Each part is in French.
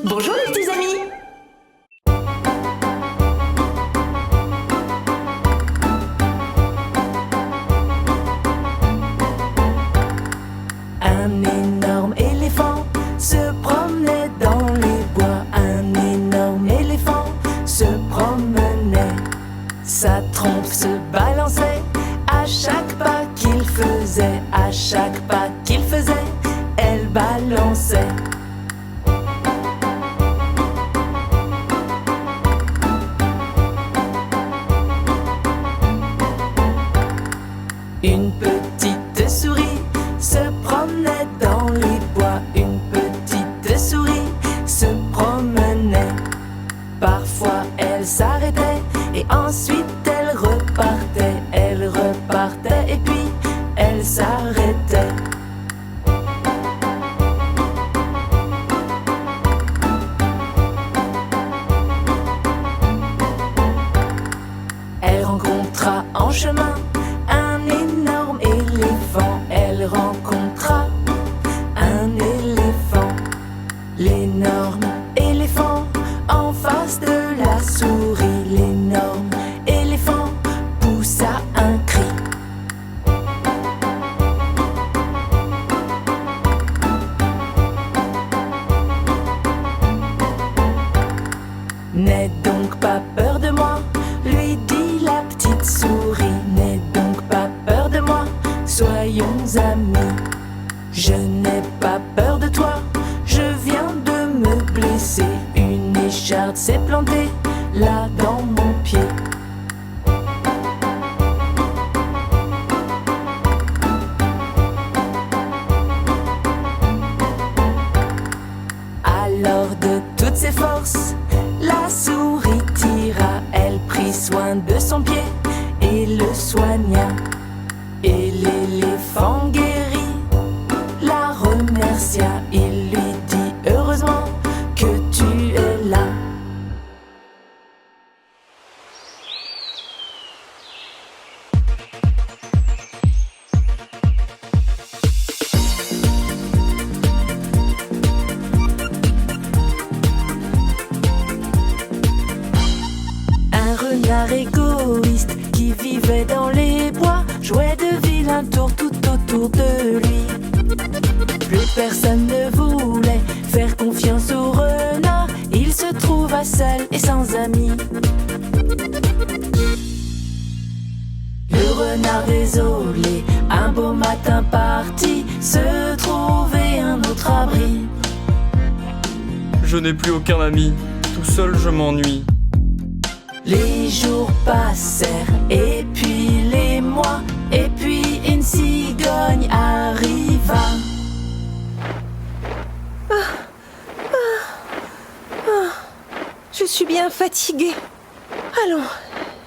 Bonjour les petits amis. Un énorme éléphant se promenait dans les bois. Un énorme éléphant se promenait. Sa trompe se balançait à chaque pas qu'il faisait. À chaque pas qu'il faisait, elle balançait. Une petite souris se promenait dans les bois. Une petite souris se promenait. Parfois elle s'arrêtait et ensuite elle repartait. Elle repartait et puis elle s'arrêtait. Elle rencontra en chemin un énorme éléphant. Elle rencontra un éléphant. L'énorme éléphant en face de la souris. L'énorme éléphant poussa un cri. N'aie donc pas peur de moi, lui dit la petite souris. N'aie donc pas peur de moi, soyons amis. Je n'ai pas peur de toi, je viens de me blesser. Une écharde s'est plantée là dans mon pied. Alors de toutes ses forces, la souris tira. Elle prit soin de son pied et le soigna. Et l'éléphant guéri la remercia. Il lui dit heureusement que tu es là. Un renard égoïste qui vivait dans les bois jouait de vilains tours tout autour de lui. Plus personne ne voulait faire confiance au renard. Il se trouva seul et sans amis. Le renard désolé, un beau matin parti se trouver un autre abri. Je n'ai plus aucun ami, tout seul je m'ennuie. Les jours passèrent et puis les mois. Et puis une cigogne arriva. Je suis bien fatiguée. Allons,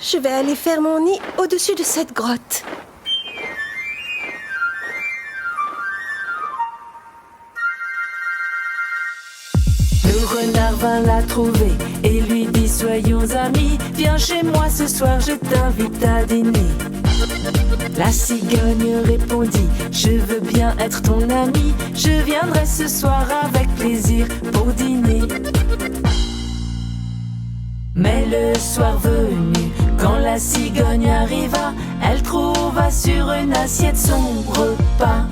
je vais aller faire mon nid au-dessus de cette grotte. Le renard vint la trouver et lui dit soyons amis. Viens chez moi ce soir, je t'invite à dîner. La cigogne répondit je veux bien être ton ami. Je viendrai ce soir avec plaisir pour dîner. Mais le soir venu, quand la cigogne arriva, elle trouva sur une assiette son repas.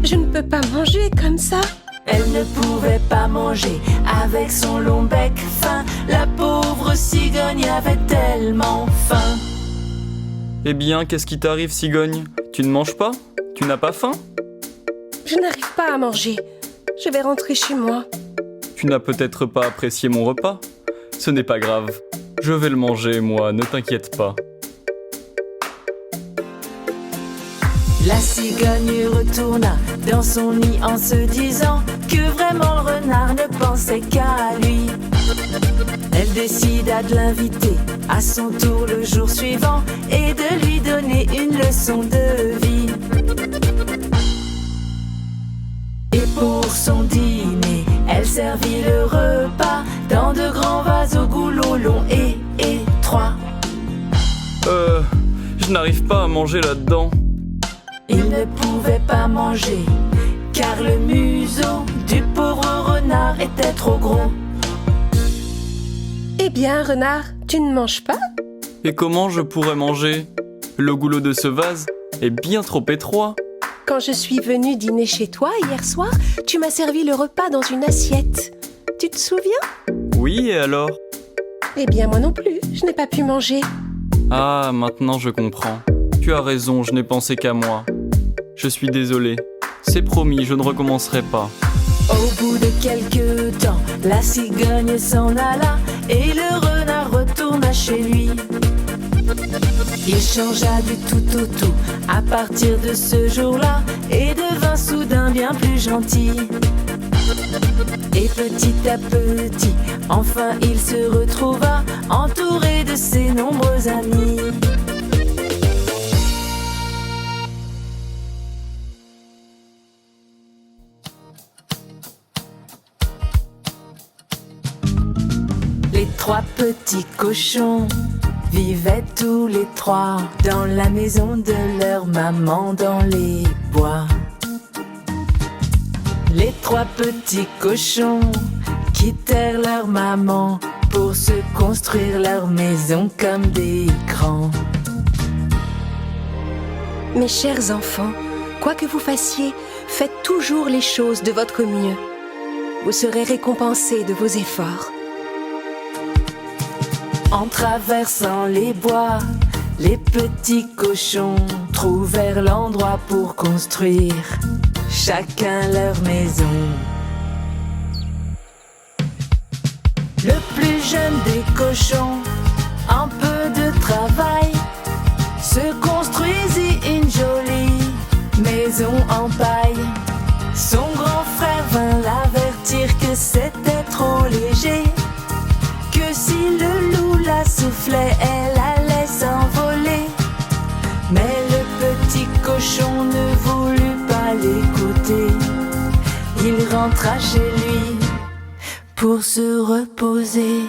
Je ne peux pas manger comme ça. Elle ne pouvait pas manger avec son long bec fin. La pauvre cigogne avait tellement faim. Eh bien, qu'est-ce qui t'arrive, cigogne? Tu ne manges pas? Tu n'as pas faim? Je n'arrive pas à manger. Je vais rentrer chez moi. Tu n'as peut-être pas apprécié mon repas? Ce n'est pas grave. Je vais le manger, moi, ne t'inquiète pas. La cigogne retourna dans son nid en se disant que vraiment le renard ne pensait qu'à lui. Elle décida de l'inviter à son tour le jour suivant et de lui donner une leçon de vie. Et pour son dîner, elle servit le repas dans de grands vases au goulot long et étroit. Je n'arrive pas à manger là-dedans. Il ne pouvait pas manger, car le museau du pauvre trop gros. Eh bien, renard, tu ne manges pas? Et comment je pourrais manger? Le goulot de ce vase est bien trop étroit. Quand je suis venue dîner chez toi hier soir, tu m'as servi le repas dans une assiette. Tu te souviens? Oui, et alors? Eh bien, moi non plus, je n'ai pas pu manger. Ah, maintenant je comprends. Tu as raison, je n'ai pensé qu'à moi. Je suis désolé. C'est promis, je ne recommencerai pas. Au bout de quelques temps, la cigogne s'en alla et le renard retourna chez lui. Il changea du tout au tout à partir de ce jour-là et devint soudain bien plus gentil. Et petit à petit, enfin il se retrouva entouré de ses nombreux amis. Les trois petits cochons vivaient tous les trois dans la maison de leur maman dans les bois. Les trois petits cochons quittèrent leur maman pour se construire leur maison comme des grands. Mes chers enfants, quoi que vous fassiez, faites toujours les choses de votre mieux. Vous serez récompensés de vos efforts. En traversant les bois, les petits cochons trouvèrent l'endroit pour construire chacun leur maison. Le plus jeune des cochons, un peu de travail, se construisit une jolie maison en paille. Son grand frère vint l'avertir que c'était trop léger, que si le loup la soufflait, elle allait s'envoler. Mais le petit cochon ne voulut pas l'écouter. Il rentra chez lui pour se reposer.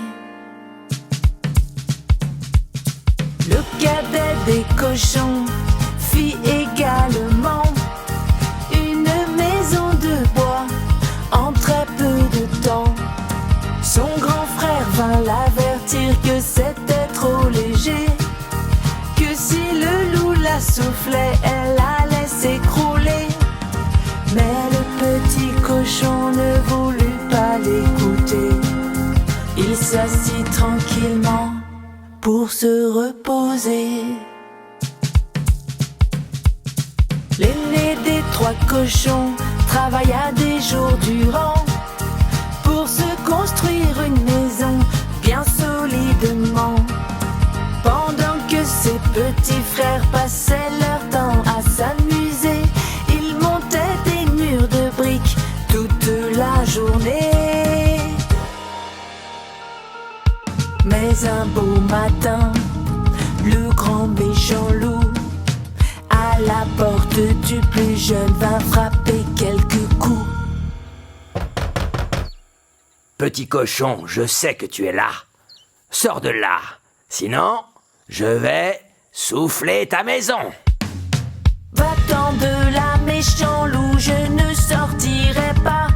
Le cadet des cochons fit également une maison de bois en très peu de temps. Son grand frère vint l'avertir que c'était trop léger, que si le loup la soufflait, elle allait s'écrouler. Mais le petit cochon ne voulut pas l'écouter. Il s'assit tranquillement pour se reposer. L'aîné des trois cochons travailla des jours durant pour se construire une maison bien solidement. Pendant que ses petits frères passaient leur temps à s'amuser, ils montaient des murs de briques toute la journée. Mais un beau matin, le grand méchant loup à la porte du plus jeune vint frapper quelques coups. Petit cochon, je sais que tu es là. Sors de là, sinon je vais souffler ta maison. Va-t'en de là, méchant loup, je ne sortirai pas.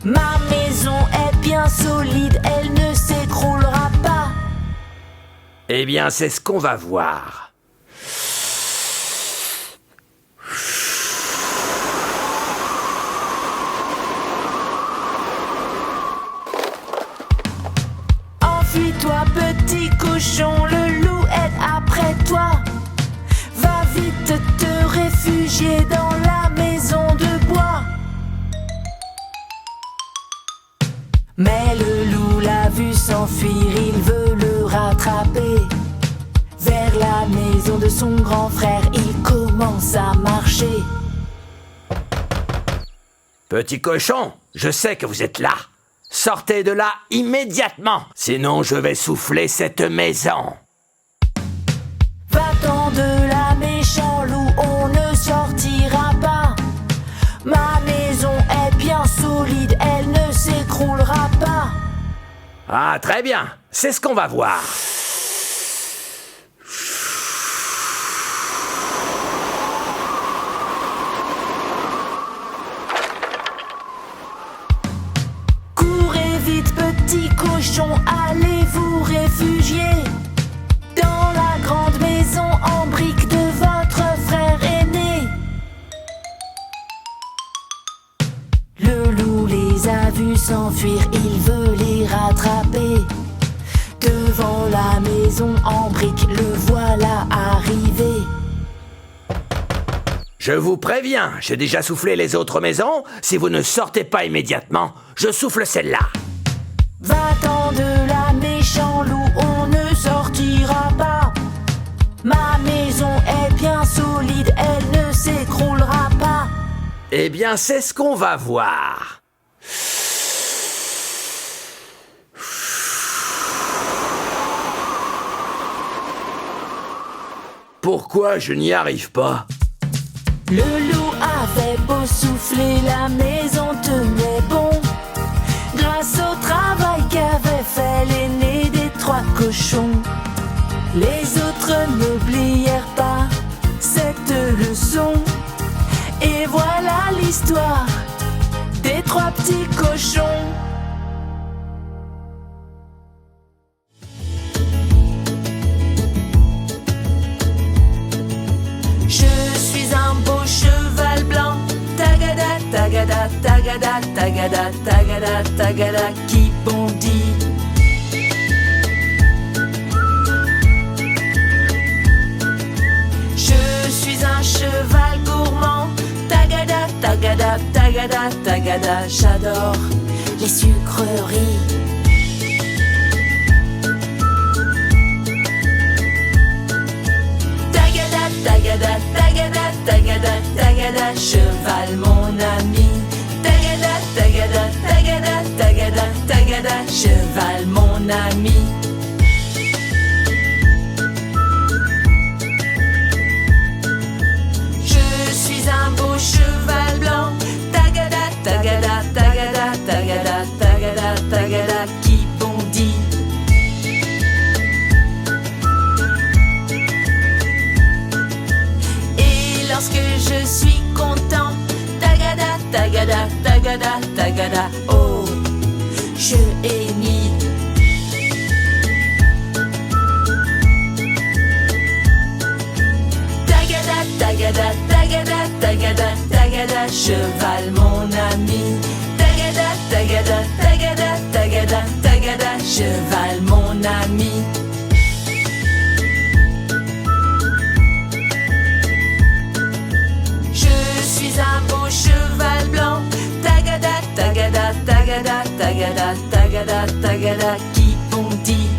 Ma maison est bien solide, elle ne s'écroulera pas. Eh bien, c'est ce qu'on va voir. Enfuis-toi, petit cochon, le loup est après toi. Va vite te réfugier dans la maison de bois. Mais le loup l'a vu s'enfuir, il veut le rattraper. Vers la maison de son grand frère, il commence à marcher. Petit cochon, je sais que vous êtes là. Sortez de là immédiatement, sinon je vais souffler cette maison. Va-t'en de là, méchant loup, on ne sortira pas. Ma maison est bien solide, elle ne s'écroulera pas. Ah, très bien, c'est ce qu'on va voir. Courez petits cochons, allez vous réfugier dans la grande maison en briques de votre frère aîné. Le loup les a vus s'enfuir, il veut les rattraper. Devant la maison en briques, le voilà arrivé. Je vous préviens, j'ai déjà soufflé les autres maisons. Si vous ne sortez pas immédiatement, je souffle celle-là. Va-t'en de là, méchant loup, on ne sortira pas. Ma maison est bien solide, elle ne s'écroulera pas. Eh bien, c'est ce qu'on va voir. Pourquoi je n'y arrive pas ? Le loup avait beau souffler, la maison tenait bon. Grâce au travail qu'avait fait l'aîné des 3 cochons. Les autres n'oublièrent pas cette leçon. Et voilà l'histoire des 3 petits cochons. Je suis un beau cheval blanc, tagada, tagada, tagada, tagada, tagada, tagada, qui bondit. Je suis un cheval gourmand, tagada, tagada, tagada, tagada, j'adore les sucreries. Tagada, tagada, tagada, tagada, cheval mon ami. Tagada, tagada, tagada, tagada, tagada, cheval mon ami. Je suis un beau cheval blanc. Tagada, tagada, tagada, tagada, tagada, tagada, qui bondit. Lorsque je suis content, tagada, tagada, tagada, tagada, oh, je hennis. Tagada, tagada, tagada, tagada, tagada, cheval mon ami. Tagada, tagada, tagada, tagada, tagada, cheval mon ami. Un beau cheval blanc, tagada, tagada, tagada, tagada, tagada, tagada, qui bondit.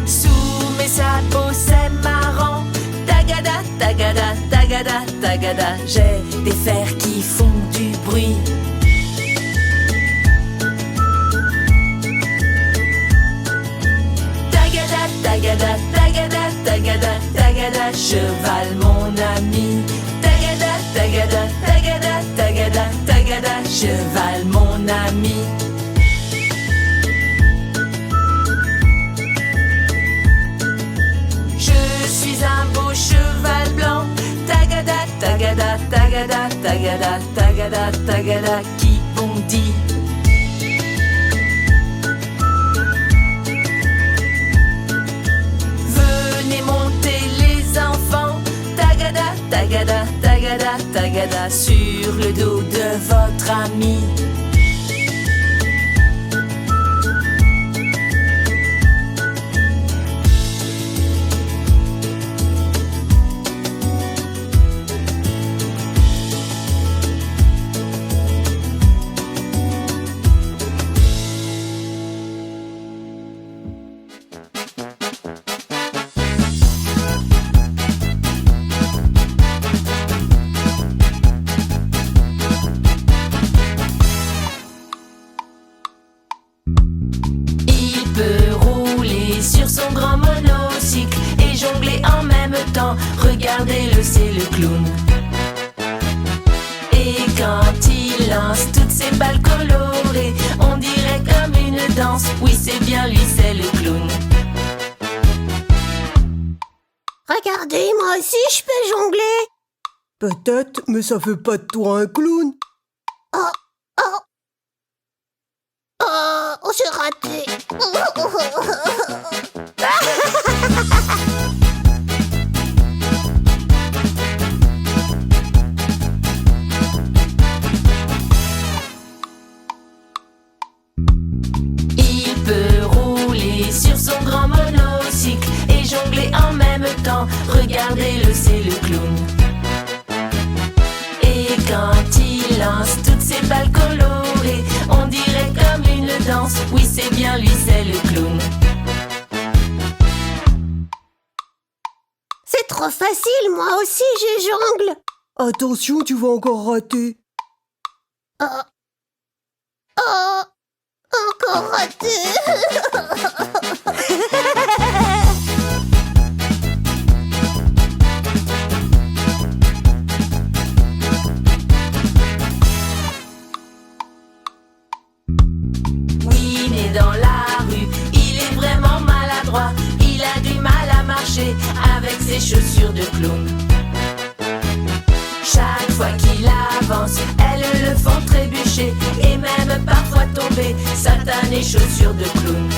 Sous mes sabots c'est marrant, tagada, tagada, tagada, tagada, j'ai des fers qui font du bruit. Tagada, tagada, tagada, tagada, cheval mon ami. Tagada, tagada, tagada, tagada, tagada, cheval mon ami. Je suis un beau cheval blanc. Tagada, tagada, tagada, tagada, tagada, tagada, qui bondit. Tagada, tagada, tagada, sur le dos de votre ami. Regardez-le, c'est le clown. Et quand il lance toutes ses balles colorées, on dirait comme une danse. Oui, c'est bien lui, c'est le clown. Regardez, moi aussi je peux jongler. Peut-être, mais ça fait pas de toi un clown. Oh, j'ai raté. Il peut rouler sur son grand monocycle et jongler en même temps. Regardez-le, c'est le clown. Et quand il lance toutes ses balles colorées, on dirait comme une danse. Oui, c'est bien lui, c'est le clown. C'est trop facile, moi aussi je jongle. Attention, tu vas encore rater. Oh, encore raté. Oui, mais dans la rue, il est vraiment maladroit. Il a du mal à marcher avec ses chaussures de clown. Chaque fois qu'il avance, elles le font trébucher et même parfois tomber. Satanées chaussures de clown.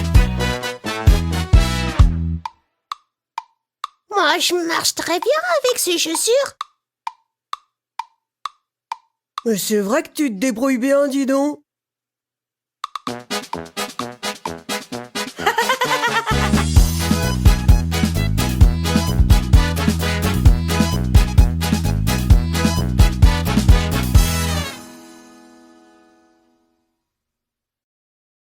Moi, je marche très bien avec ces chaussures. Mais c'est vrai que tu te débrouilles bien, dis donc.